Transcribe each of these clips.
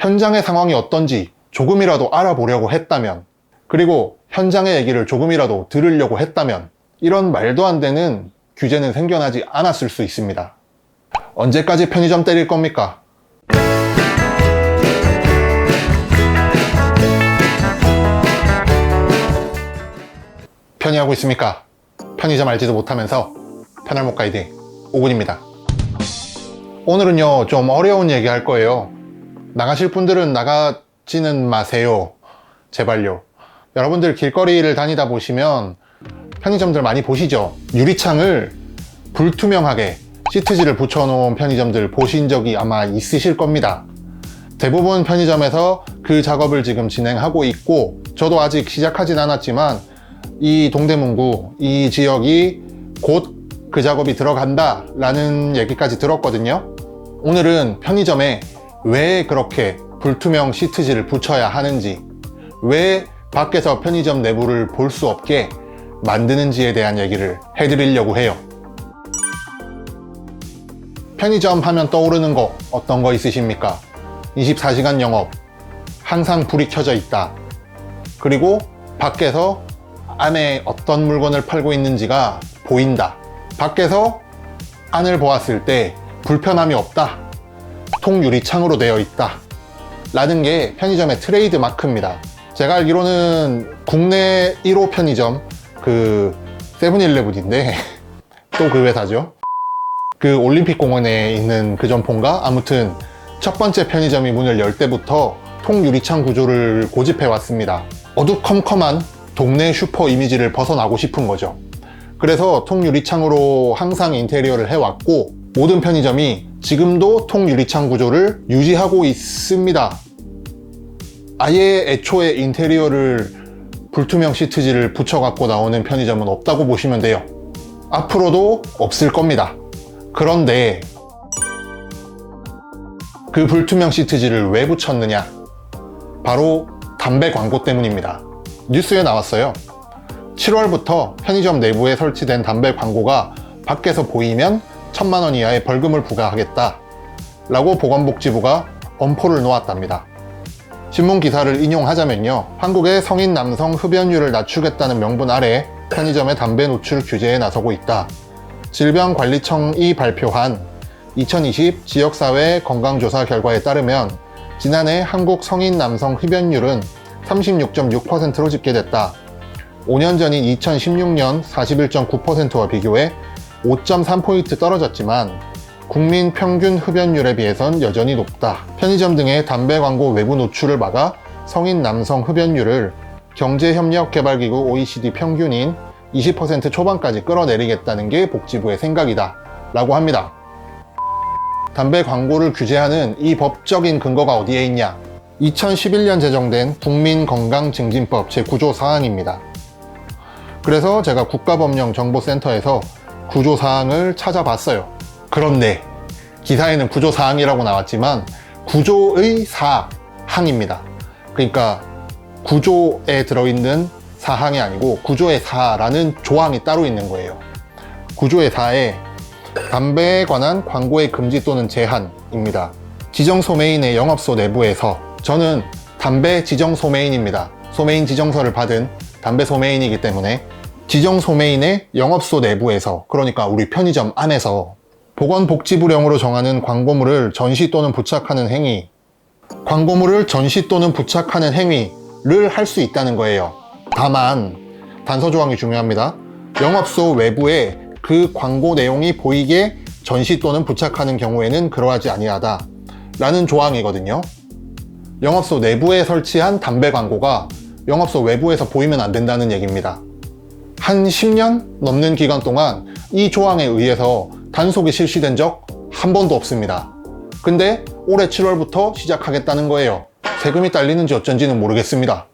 현장의 상황이 어떤지 조금이라도 알아보려고 했다면, 그리고 현장의 얘기를 조금이라도 들으려고 했다면 이런 말도 안 되는 규제는 생겨나지 않았을 수 있습니다. 언제까지 편의점 때릴 겁니까? 편의하고 있습니까? 편의점 알지도 못하면서 편할못 가이드 오군입니다. 오늘은요, 좀 어려운 얘기 할 거예요. 나가실 분들은 나가지는 마세요. 제발요. 여러분들 길거리를 다니다 보시면 편의점들 많이 보시죠? 유리창을 불투명하게 시트지를 붙여놓은 편의점들 보신 적이 아마 있으실 겁니다. 대부분 편의점에서 그 작업을 지금 진행하고 있고, 저도 아직 시작하진 않았지만 이 동대문구, 이 지역이 곧 그 작업이 들어간다 라는 얘기까지 들었거든요. 오늘은 편의점에 왜 그렇게 불투명 시트지를 붙여야 하는지, 왜 밖에서 편의점 내부를 볼 수 없게 만드는지에 대한 얘기를 해드리려고 해요. 편의점 하면 떠오르는 거 어떤 거 있으십니까? 24시간 영업, 항상 불이 켜져 있다, 그리고 밖에서 안에 어떤 물건을 팔고 있는지가 보인다, 밖에서 안을 보았을 때 불편함이 없다, 통유리창으로 되어 있다 라는 게 편의점의 트레이드 마크입니다. 제가 알기로는 국내 1호 편의점 그 세븐일레븐인데 또 그 회사죠. 그 올림픽공원에 있는 그 점포인가? 아무튼 첫 번째 편의점이 문을 열 때부터 통유리창 구조를 고집해 왔습니다. 어두컴컴한 동네 슈퍼 이미지를 벗어나고 싶은 거죠. 그래서 통유리창으로 항상 인테리어를 해왔고, 모든 편의점이 지금도 통유리창 구조를 유지하고 있습니다. 아예 애초에 인테리어를 불투명 시트지를 붙여갖고 나오는 편의점은 없다고 보시면 돼요. 앞으로도 없을 겁니다. 그런데 그 불투명 시트지를 왜 붙였느냐? 바로 담배 광고 때문입니다. 뉴스에 나왔어요. 7월부터 편의점 내부에 설치된 담배 광고가 밖에서 보이면 1,000만 원 이하의 벌금을 부과하겠다 라고 보건복지부가 엄포를 놓았답니다. 신문 기사를 인용하자면요, 한국의 성인 남성 흡연율을 낮추겠다는 명분 아래 편의점의 담배 노출 규제에 나서고 있다. 질병관리청이 발표한 2020 지역사회 건강조사 결과에 따르면 지난해 한국 성인 남성 흡연율은 36.6%로 집계됐다. 5년 전인 2016년 41.9%와 비교해 5.3포인트 떨어졌지만 국민 평균 흡연율에 비해선 여전히 높다. 편의점 등의 담배 광고 외부 노출을 막아 성인 남성 흡연율을 경제협력개발기구 OECD 평균인 20% 초반까지 끌어내리겠다는 게 복지부의 생각이다 라고 합니다. 담배 광고를 규제하는 이 법적인 근거가 어디에 있냐? 2011년 제정된 국민건강증진법 제9조 사항입니다. 그래서 제가 국가법령정보센터에서 구조사항을 찾아봤어요. 그런데 기사에는 구조사항이라고 나왔지만 구조의 사항입니다. 그러니까 구조에 들어있는 사항이 아니고 구조의 사라는 조항이 따로 있는 거예요. 구조의 사에 담배에 관한 광고의 금지 또는 제한입니다. 지정 소매인의 영업소 내부에서, 저는 담배 지정 소매인입니다. 소매인 지정서를 받은 담배 소매인이기 때문에 지정 소매인의 영업소 내부에서, 그러니까 우리 편의점 안에서 보건복지부령으로 정하는 광고물을 전시 또는 부착하는 행위, 광고물을 전시 또는 부착하는 행위를 할 수 있다는 거예요. 다만 단서 조항이 중요합니다. 영업소 외부에 그 광고 내용이 보이게 전시 또는 부착하는 경우에는 그러하지 아니하다 라는 조항이거든요. 영업소 내부에 설치한 담배 광고가 영업소 외부에서 보이면 안 된다는 얘기입니다. 한 10년 넘는 기간 동안 이 조항에 의해서 단속이 실시된 적 한 번도 없습니다. 근데 올해 7월부터 시작하겠다는 거예요. 세금이 딸리는지 어쩐지는 모르겠습니다.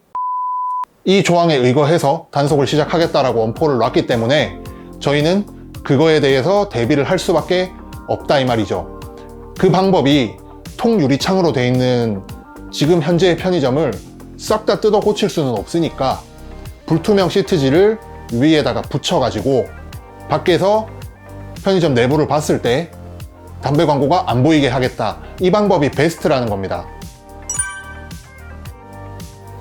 이 조항에 의거해서 단속을 시작하겠다라고 엄포를 놨기 때문에 저희는 그거에 대해서 대비를 할 수밖에 없다 이 말이죠. 그 방법이 통유리창으로 돼 있는 지금 현재의 편의점을 싹 다 뜯어 고칠 수는 없으니까 불투명 시트지를 위에다가 붙여가지고 밖에서 편의점 내부를 봤을 때 담배 광고가 안 보이게 하겠다. 이 방법이 베스트라는 겁니다.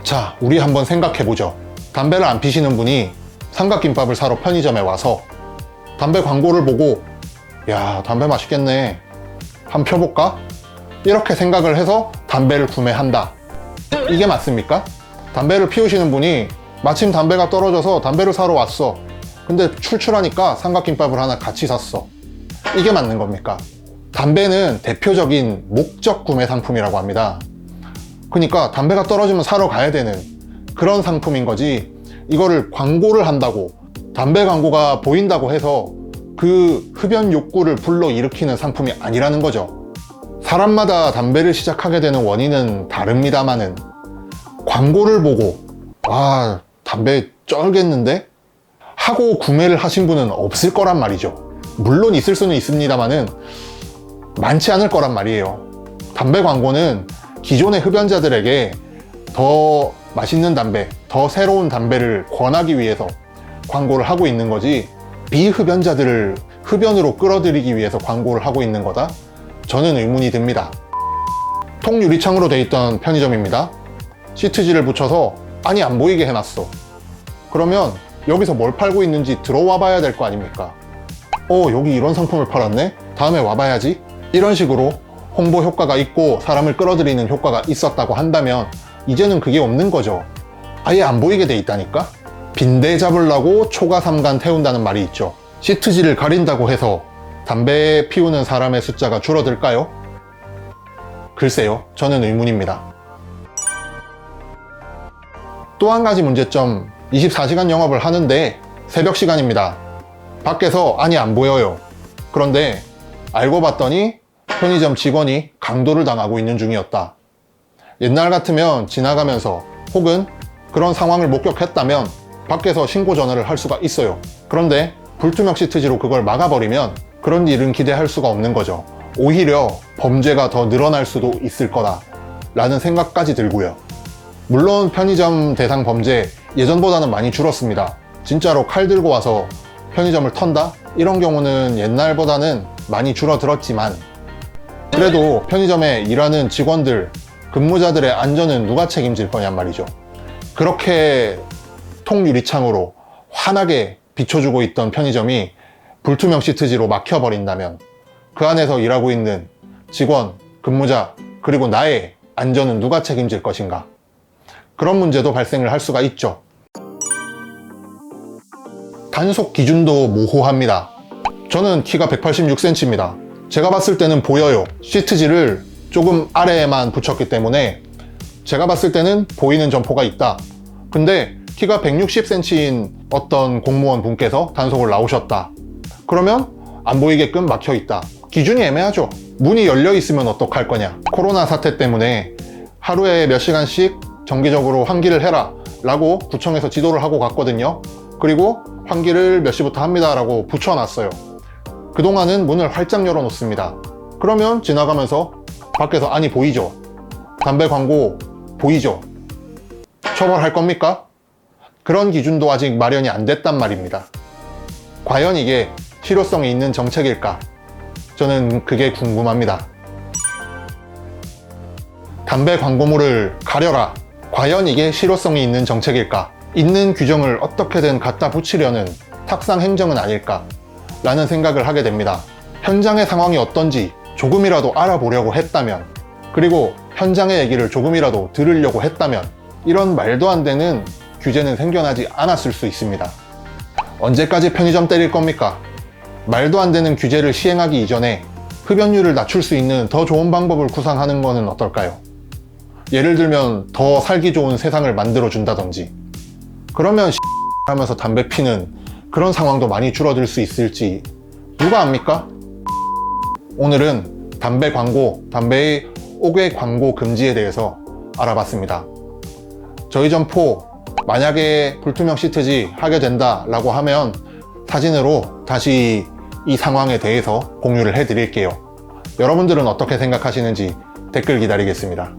자, 우리 한번 생각해보죠. 담배를 안 피시는 분이 삼각김밥을 사러 편의점에 와서 담배 광고를 보고 야, 담배 맛있겠네, 한번 펴볼까? 이렇게 생각을 해서 담배를 구매한다. 이게 맞습니까? 담배를 피우시는 분이 마침 담배가 떨어져서 담배를 사러 왔어. 근데 출출하니까 삼각김밥을 하나 같이 샀어. 이게 맞는 겁니까? 담배는 대표적인 목적 구매 상품이라고 합니다. 그러니까 담배가 떨어지면 사러 가야 되는 그런 상품인 거지, 이거를 광고를 한다고, 담배 광고가 보인다고 해서 그 흡연 욕구를 불러일으키는 상품이 아니라는 거죠. 사람마다 담배를 시작하게 되는 원인은 다릅니다만은 광고를 보고 아, 담배 쩔겠는데? 하고 구매를 하신 분은 없을 거란 말이죠. 물론 있을 수는 있습니다만은 많지 않을 거란 말이에요. 담배 광고는 기존의 흡연자들에게 더 맛있는 담배, 더 새로운 담배를 권하기 위해서 광고를 하고 있는 거지, 비흡연자들을 흡연으로 끌어들이기 위해서 광고를 하고 있는 거다? 저는 의문이 듭니다. 통유리창으로 돼 있던 편의점입니다. 시트지를 붙여서 아니 안 보이게 해놨어. 그러면 여기서 뭘 팔고 있는지 들어와 봐야 될 거 아닙니까? 여기 이런 상품을 팔았네? 다음에 와봐야지? 이런 식으로 홍보 효과가 있고 사람을 끌어들이는 효과가 있었다고 한다면 이제는 그게 없는 거죠. 아예 안 보이게 돼 있다니까? 빈대 잡으려고 초가 삼간 태운다는 말이 있죠. 시트지를 가린다고 해서 담배 피우는 사람의 숫자가 줄어들까요? 글쎄요, 저는 의문입니다. 또 한 가지 문제점, 24시간 영업을 하는데 새벽 시간입니다. 밖에서 아니 안 보여요. 그런데 알고 봤더니 편의점 직원이 강도를 당하고 있는 중이었다. 옛날 같으면 지나가면서 혹은 그런 상황을 목격했다면 밖에서 신고 전화를 할 수가 있어요. 그런데 불투명 시트지로 그걸 막아버리면 그런 일은 기대할 수가 없는 거죠. 오히려 범죄가 더 늘어날 수도 있을 거다 라는 생각까지 들고요. 물론 편의점 대상 범죄 예전보다는 많이 줄었습니다. 진짜로 칼 들고 와서 편의점을 턴다? 이런 경우는 옛날보다는 많이 줄어들었지만 그래도 편의점에 일하는 직원들, 근무자들의 안전은 누가 책임질 거냔 말이죠. 그렇게 통유리창으로 환하게 비춰주고 있던 편의점이 불투명 시트지로 막혀버린다면 그 안에서 일하고 있는 직원, 근무자, 그리고 나의 안전은 누가 책임질 것인가? 그런 문제도 발생을 할 수가 있죠. 단속 기준도 모호합니다. 저는 키가 186cm입니다. 제가 봤을 때는 보여요. 시트지를 조금 아래에만 붙였기 때문에 제가 봤을 때는 보이는 점포가 있다. 근데 키가 160cm인 어떤 공무원 분께서 단속을 나오셨다. 그러면 안 보이게끔 막혀 있다. 기준이 애매하죠. 문이 열려 있으면 어떡할 거냐. 코로나 사태 때문에 하루에 몇 시간씩 정기적으로 환기를 해라 라고 구청에서 지도를 하고 갔거든요. 그리고 환기를 몇 시부터 합니다 라고 붙여놨어요. 그동안은 문을 활짝 열어 놓습니다. 그러면 지나가면서 밖에서 아니 보이죠? 담배 광고 보이죠? 처벌할 겁니까? 그런 기준도 아직 마련이 안 됐단 말입니다. 과연 이게 실효성이 있는 정책일까? 저는 그게 궁금합니다. 담배 광고물을 가려라. 과연 이게 실효성이 있는 정책일까? 있는 규정을 어떻게든 갖다 붙이려는 탁상 행정은 아닐까? 라는 생각을 하게 됩니다. 현장의 상황이 어떤지 조금이라도 알아보려고 했다면, 그리고 현장의 얘기를 조금이라도 들으려고 했다면 이런 말도 안 되는 규제는 생겨나지 않았을 수 있습니다. 언제까지 편의점 때릴 겁니까? 말도 안 되는 규제를 시행하기 이전에 흡연율을 낮출 수 있는 더 좋은 방법을 구상하는 것은 어떨까요? 예를 들면 더 살기 좋은 세상을 만들어 준다든지, 그러면 하면서 담배 피는 그런 상황도 많이 줄어들 수 있을지 누가 압니까? 오늘은 담배 광고, 담배의 5개 광고 금지에 대해서 알아봤습니다. 저희 점포 만약에 불투명 시트지 하게 된다 라고 하면 사진으로 다시 이 상황에 대해서 공유를 해 드릴게요. 여러분들은 어떻게 생각하시는지 댓글 기다리겠습니다.